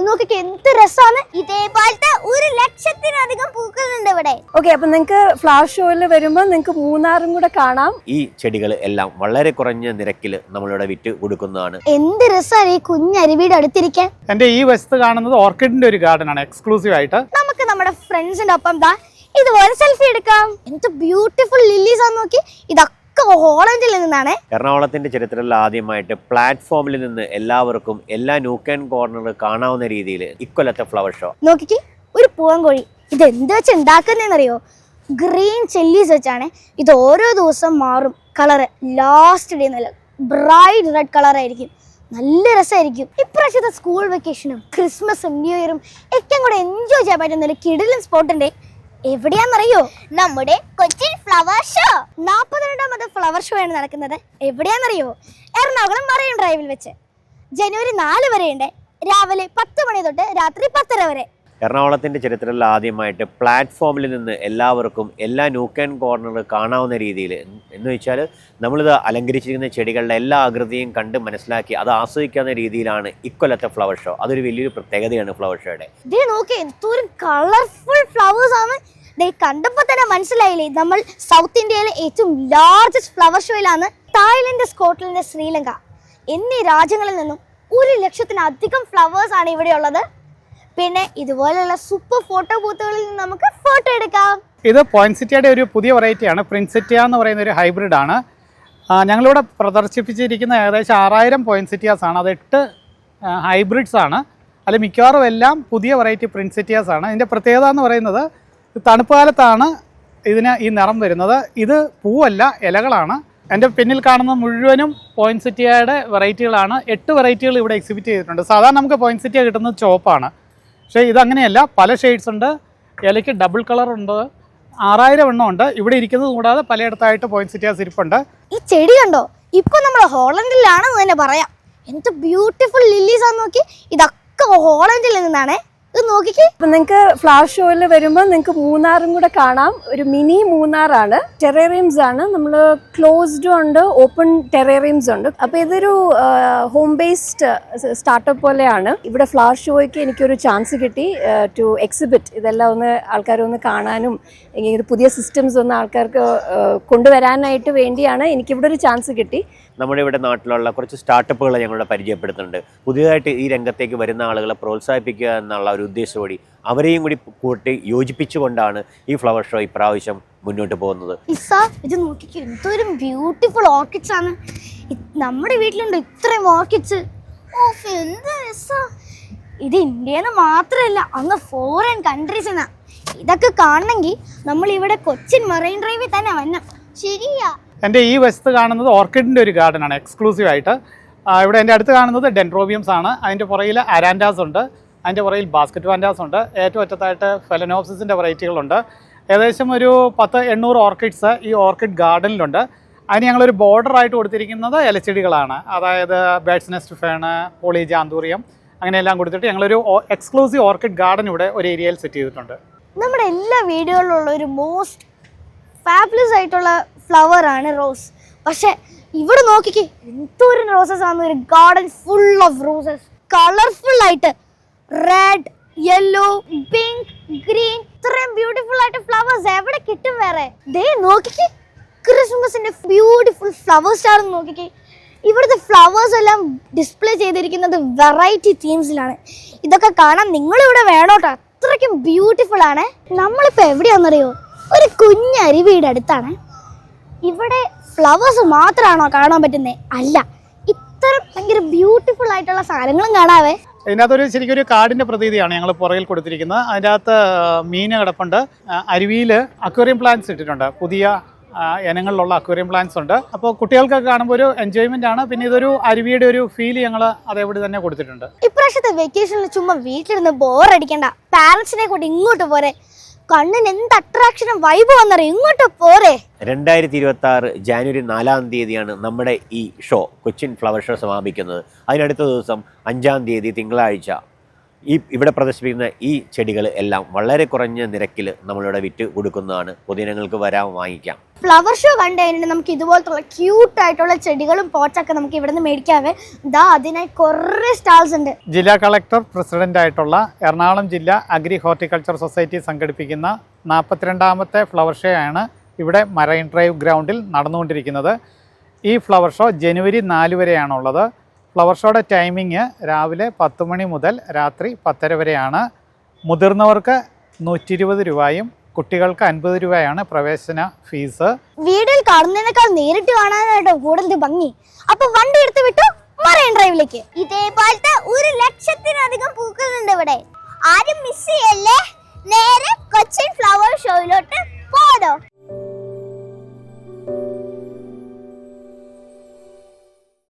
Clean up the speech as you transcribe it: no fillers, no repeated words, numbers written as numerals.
നോക്കിക്കേ എന്ത് രസമാണ്. ഇതേപോലത്തെ 1,00,000-ലധികം പൂക്കളുണ്ട് ഇവിടെ. ഓക്കെ, അപ്പൊ നിങ്ങൾക്ക് ഫ്ലവർ ഷോയിൽ വരുമ്പോൾ നിങ്ങൾക്ക് മൂന്നാറും കൂടെ കാണാം. ഈ ചെടികൾ എല്ലാം വളരെ കുറഞ്ഞ നിരക്കിൽ നമ്മളിവിടെ വിറ്റ് കൊടുക്കുന്നതാണ്. എന്ത് രസമാണ് ഈ കുഞ്ഞരുവിയുടെ അടുത്തിരിക്കാൻ. എന്റെ ഈ വശത്ത് കാണുന്നത് ഓർക്കിഡിന്റെ ഒരു ഗാർഡൻ ആണ്, എക്സ്ക്ലൂസീവ് ആയിട്ട്. നമുക്ക് നമ്മുടെ ഫ്രണ്ട്സിന്റെ ഒപ്പം ഇതുപോലെ സെൽഫി എടുക്കാം. എന്ത് ബ്യൂട്ടിഫുൾ ലില്ലീസ് ആണ് നോക്കി. ഇതൊക്കെ ഹോളണ്ടിൽ നിന്നാണ്. എറണാകുളത്തിന്റെ ചരിത്രത്തിൽ ആദ്യമായിട്ട് പ്ലാറ്റ്ഫോമിൽ നിന്ന് എല്ലാവർക്കും എല്ലാ നൂക്ക് ആൻഡ് കോർണർ കാണാവുന്ന രീതിയിൽ ഇക്കൊല്ലത്തെ ഫ്ലവർ ഷോ. നോക്കിക്ക് ഒരു പൂവൻകോഴി. ഇത് എന്ത് വെച്ച് ഉണ്ടാക്കുന്നറിയോ? ഗ്രീൻ ചെല്ലീസ് വെച്ചാണ്. ഇത് ഓരോ ദിവസം മാറും കളറ്. ലാസ്റ്റ് ഡേ നല്ല ബ്രൈറ്റ് റെഡ് കളർ ആയിരിക്കും. നല്ല രസമായിരിക്കും. ഇപ്രാവശ്യത്തെ സ്കൂൾ വെക്കേഷനും ക്രിസ്മസും ന്യൂ ഇയറും ഒക്കെ കൂടെ എൻജോയ് ചെയ്യാൻ പറ്റുന്ന ഒരു കിടിലൻ സ്പോട്ടുണ്ട്. എവിടെയാണെന്നറിയോ? നമ്മുടെ കൊച്ചിൻ ഫ്ലവർ ഷോ. 42ാമത് ഫ്ലവർ ഷോ ആണ് നടക്കുന്നത്. എവിടെയാണെന്നറിയോ? എറണാകുളം മറൈൻ ഡ്രൈവിൽ വെച്ച് ജനുവരി 4 വരെയുണ്ട്. രാവിലെ 10 മണി തൊട്ട് രാത്രി 10:30 വരെ. എറണാകുളത്തിന്റെ ചരിത്രത്തിൽ ആദ്യമായിട്ട് പ്ലാറ്റ്ഫോമിൽ നിന്ന് എല്ലാവർക്കും എല്ലാ നൂക്ക് ആൻഡ് കോർണർ കാണാവുന്ന രീതിയിൽ എന്ന് വെച്ചാൽ നമ്മളിത് അലങ്കരിച്ചിരിക്കുന്ന ചെടികളുടെ എല്ലാ ആകൃതിയും കണ്ട് മനസ്സിലാക്കി അത് ആസ്വദിക്കാവുന്ന രീതിയിലാണ് ഇക്കൊല്ലത്തെ ഫ്ലവർ ഷോ. അതൊരു വലിയൊരു പ്രത്യേകതയാണ് ഫ്ലവർ ഷോയുടെ. ഇതേ നോക്കി എന്തോരം കളർഫുൾ ഫ്ലവേഴ്സ് ആണ്. കണ്ടപ്പോൾ തന്നെ മനസ്സിലായില്ലേ, നമ്മൾ സൗത്ത് ഇന്ത്യയിലെ ഏറ്റവും largest flower ഷോയിലാണ്. Thailand, Scotland, Sri Lanka എന്നീ രാജ്യങ്ങളിൽ നിന്നും 1,00,000-ലധികം ഫ്ലവേഴ്സ് ആണ് ഇവിടെ ഉള്ളത്. പിന്നെ ഇതുപോലെയുള്ള സൂപ്പർ ഫോട്ടോ ബൂത്തുകളിൽ നിന്ന് നമുക്ക് ഫോട്ടോ എടുക്കാം. ഇത് പോയിൻസിറ്റിയുടെ ഒരു പുതിയ വെറൈറ്റിയാണ്. പ്രിൻസിറ്റിയ എന്ന് പറയുന്ന ഒരു ഹൈബ്രിഡ് ആണ്. ഞങ്ങളിവിടെ പ്രദർശിപ്പിച്ചിരിക്കുന്ന ഏകദേശം 6000 പോയിൻസിറ്റിയാസ് ആണ്. അത് 8 ഹൈബ്രിഡ്സ് ആണ്. അതിൽ മിക്കവാറും എല്ലാം പുതിയ വെറൈറ്റി പ്രിൻസിറ്റിയാസ് ആണ്. ഇതിൻ്റെ പ്രത്യേകത എന്ന് പറയുന്നത് തണുപ്പ് കാലത്താണ് ഇതിന് ഈ നിറം വരുന്നത്. ഇത് പൂവല്ല, ഇലകളാണ്. എൻ്റെ പിന്നിൽ കാണുന്ന മുഴുവനും പോയിൻസിറ്റിയയുടെ വെറൈറ്റികളാണ്. 8 വെറൈറ്റികൾ ഇവിടെ എക്സിബിറ്റ് ചെയ്തിട്ടുണ്ട്. സാധാരണ നമുക്ക് പോയിൻസിറ്റിയ കിട്ടുന്നത് ചുവപ്പാണ്. പക്ഷേ ഇതങ്ങനെയല്ല, പല ഷെയ്ഡ്സ് ഉണ്ട്. ഇലയ്ക്ക് ഡബിൾ കളർ ഉണ്ട്. 6000 എണ്ണം ഉണ്ട് ഇവിടെ ഇരിക്കുന്നത്. കൂടാതെ പലയിടത്തായിട്ട് പോയിൻസിറ്റിയാസ് ഇരിപ്പുണ്ട്. ഈ ചെടി കണ്ടോ? ഇപ്പൊ നമ്മൾ ഹോളണ്ടിലാണെന്ന് തന്നെ പറയാം. എന്ത് ബ്യൂട്ടിഫുൾ ലില്ലീസ് ആണ് നോക്കി. ഇതൊക്കെ ഹോളണ്ടിൽ നിന്നാണ്. ഇത് നോക്കിക്കേ. അപ്പൊ നിങ്ങൾക്ക് ഫ്ലവർ ഷോയിൽ വരുമ്പോൾ നിങ്ങൾക്ക് മൂന്നാറും കൂടെ കാണാം. ഒരു മിനി മൂന്നാറാണ്. ടെറേറിയംസ് ആണ്. നമ്മൾ ക്ലോസ്ഡും ഉണ്ട്, ഓപ്പൺ ടെറേറിയംസ് ഉണ്ട്. അപ്പോൾ ഇതൊരു ഹോം ബേസ്ഡ് സ്റ്റാർട്ടപ്പ് പോലെയാണ്. ഇവിടെ ഫ്ലവർ ഷോയ്ക്ക് എനിക്കൊരു ചാൻസ് കിട്ടി ടു എക്സിബിറ്റ്. ഇതെല്ലാം ഒന്ന് ആൾക്കാരൊന്ന് കാണാനും ഇത് പുതിയ സിസ്റ്റംസ് ഒന്ന് ആൾക്കാർക്ക് കൊണ്ടുവരാനായിട്ട് വേണ്ടിയാണ് എനിക്കിവിടെ ഒരു ചാൻസ് കിട്ടി. നമ്മുടെ ഇവിടെ നാട്ടിലുള്ള കുറച്ച് സ്റ്റാർട്ടപ്പുകൾ ഞങ്ങളുടെ പരിചയപ്പെടുത്തുന്നുണ്ട്. പുതിയതായിട്ട് ഈ രംഗത്തേക്ക് വരുന്ന ആളുകളെ പ്രോത്സാഹിപ്പിക്കുക എന്നുള്ള ഒരു ഉദ്ദേശത്തോടെ അവരെയും കൂടി കൂട്ടി യോജിപ്പിച്ചുകൊണ്ടാണ് ഈ ഫ്ലവർ ഷോ ഇപ്രാവശ്യം മുന്നോട്ട് പോകുന്നത്. ഇത് നോക്കിക്കോ, എന്തോരം ബ്യൂട്ടിഫുൾ ഓർക്കിഡ്സ് ആണ്. നമ്മുടെ വീട്ടിലുണ്ട് ഇത്രയും ഓർക്കിഡ്സ്. എന്ത് രസാ. ഇത് ഇന്ത്യന്ന് മാത്രമല്ല, അങ്ങ് ഫോറിൻ കൺട്രീസിൽ നിന്നാ. ഇതൊക്കെ കാണണമെങ്കിൽ നമ്മൾ ഇവിടെ കൊച്ചിൻ മറൈൻ ഡ്രൈവിൽ തന്നെ വരണം. ശരിയാ. എൻ്റെ ഈ വശത്ത് കാണുന്നത് ഓർക്കിഡിൻ്റെ ഒരു ഗാർഡൻ ആണ്, എക്സ്ക്ലൂസീവ് ആയിട്ട്. ഇവിടെ എൻ്റെ അടുത്ത് കാണുന്നത് ഡെൻഡ്രോബിയംസ് ആണ്. അതിൻ്റെ പുറകിൽ അരാൻഡാസ് ഉണ്ട്. അതിൻ്റെ പുറകിൽ ബാസ്ക്കറ്റ് വാൻഡാസ് ഉണ്ട്. ഏറ്റവും അറ്റത്തായിട്ട് ഫെലനോപ്സിസിൻ്റെ വെറൈറ്റികളുണ്ട്. ഏകദേശം ഒരു 10-800 ഓർക്കിഡ്സ് ഈ ഓർക്കിഡ് ഗാർഡനിലുണ്ട്. അതിന് ഞങ്ങളൊരു ബോർഡറായിട്ട് കൊടുത്തിരിക്കുന്നത് ഇലച്ചെടികളാണ്. അതായത് ബേഡ്സ് നെസ്റ്റ് ഫേണ്, പോളിജാന്തൂറിയം, അങ്ങനെയെല്ലാം കൊടുത്തിട്ട് ഞങ്ങളൊരു എക്സ്ക്ലൂസീവ് ഓർക്കിഡ് ഗാർഡൻ ഇവിടെ ഒരു ഏരിയയിൽ സെറ്റ് ചെയ്തിട്ടുണ്ട്. നമ്മുടെ എല്ലാ വീഡിയോയിലുള്ള ഒരു മോസ്റ്റ് ഫാബുലസ് ആയിട്ടുള്ള ഫ്ലവർ ആണ് റോസ്. പക്ഷെ ഇവിടെ നോക്കിക്കേ, എന്തോരം റോസസ് ആണ്. ഒരു garden full of roses, colourful ആയിട്ട്. റെഡ്, യെല്ലോ, പിങ്ക്, ഗ്രീൻ, ഇത്രയും ബ്യൂട്ടിഫുൾ ആയിട്ട് ഫ്ലവേഴ്സ് എവിടെ കിട്ടും വേറെ? ദേ നോക്കിക്കേ, ക്രിസ്മസിന്റെ ബ്യൂട്ടിഫുൾ ഫ്ലവർ സ്റ്റാർ നോക്കിക്കേ. ഇവിടുത്തെ ഫ്ലവേഴ്സ് എല്ലാം ഡിസ്പ്ലേ ചെയ്തിരിക്കുന്നത് വെറൈറ്റി തീംസിലാണ്. ഇതൊക്കെ കാണാൻ നിങ്ങളിവിടെ വേണോട്ടോ, അത്രയ്ക്കും ബ്യൂട്ടിഫുൾ ആണ്. നമ്മളിപ്പോൾ എവിടെയാണെന്നറിയോ? ഒരു കുഞ്ഞരുവിയുടെ അടുത്താണ്. ഇവിടെ ഫ്ലവേഴ്സ് മാത്രമാണോ കാണാൻ പറ്റുന്നത്? അല്ല, ഇത്തരം ഭയങ്കര ബ്യൂട്ടിഫുൾ ആയിട്ടുള്ള സാധനങ്ങളും കാണാവേ. ഇതിനകത്തൊരു ശരിക്കും ഒരു കാടിൻ്റെ പ്രതീതിയാണ് ഞങ്ങൾ പുറകിൽ കൊടുത്തിരിക്കുന്നത്. അതിൻ്റെ അകത്ത് മീൻ കിടപ്പുണ്ട്. അരുവിയിൽ അക്വേറിയം പ്ലാന്റ്സ് ഇട്ടിട്ടുണ്ട്. പുതിയ ഇനങ്ങളിലുള്ള അക്വേറിയം പ്ലാന്റ്സ് ഉണ്ട്. അപ്പോൾ കുട്ടികൾക്കൊക്കെ കാണുമ്പോൾ ഒരു എൻജോയ്മെന്റ് ആണ്. പിന്നെ ഇതൊരു അരുവിയുടെ ഒരു ഫീൽ ഞങ്ങൾ അതേപടി തന്നെ കൊടുത്തിട്ടുണ്ട്. ഇപ്രാവശ്യത്തെ വെക്കേഷനിൽ ചുമ്മാ വീട്ടിലിരുന്ന് ബോറടിക്കണ്ട, പാരന്റ്സിനെ കൂട്ടി ഇങ്ങോട്ട് പോരെ. കണ്ണിന് എന്ത് അട്രാക്ഷനും വൈബ് വന്നറിയോ, ഇങ്ങോട്ട് പോരെ. 2026 ജാനുവരി 4-ാം തീയതിയാണ് നമ്മുടെ ഈ ഷോ, കൊച്ചിൻ ഫ്ലവർ ഷോ സമാപിക്കുന്നത്. അതിനടുത്ത ദിവസം 5-ാം തീയതി തിങ്കളാഴ്ച ഇവിടെ പ്രദർശിപ്പിക്കുന്ന ഈ ചെടികൾ എല്ലാം വളരെ കുറഞ്ഞ നിരക്കിൽ നമ്മളിവിടെ വിറ്റ് കൊടുക്കുന്നതാണ്. പൊതുജനങ്ങൾക്ക് വരാൻ വാങ്ങിക്കാം. ഫ്ലവർ ഷോ കണ്ടു കഴിഞ്ഞിട്ട് നമുക്ക് ഇതുപോലത്തുള്ള ക്യൂട്ടായിട്ടുള്ള ചെടികളും പോട്ടൊക്കെ നമുക്ക് ഇവിടെ നിന്ന് മേടിക്കാവേ. ഇതാ അതിനായി കുറേ സ്റ്റാൾസ് ഉണ്ട്. ജില്ലാ കളക്ടർ പ്രസിഡന്റ് ആയിട്ടുള്ള എറണാകുളം ജില്ലാ അഗ്രി ഹോർട്ടിക്കൾച്ചർ സൊസൈറ്റി സംഘടിപ്പിക്കുന്ന 42ാമത്തെ ഫ്ലവർ ഷോ ആണ് ഇവിടെ മറൈൻ ഡ്രൈവ് ഗ്രൗണ്ടിൽ നടന്നുകൊണ്ടിരിക്കുന്നത്. ഈ ഫ്ലവർ ഷോ ജനുവരി 4 വരെയാണുള്ളത്. ഫ്ലവർ ഷോയുടെ ടൈമിങ് രാവിലെ 10 മണി മുതൽ രാത്രി 10:30 വരെയാണ്. മുതിർന്നവർക്ക് 120 രൂപയും കുട്ടികൾക്ക് 50 രൂപയാണ് പ്രവേശന ഫീസ്. വീഡിയോയിൽ കാണുന്നതിനേക്കാൾ നേരിട്ട് കാണാനായിട്ടോ കൂടുതൽ ഭംഗി. അപ്പൊ വണ്ടി എടുത്ത് വിട്ടു മറൈൻ ഡ്രൈവിലേക്ക്. ഇതേപോലത്തെ 1,00,000-ലധികം പൂക്കളുണ്ട് ഇവിടെ. ആരും മിസ് ചെയ്യല്ലേ. നേരെ കൊച്ചിൻ ഫ്ലവർ ഷോയിലോട്ട് പോടോ.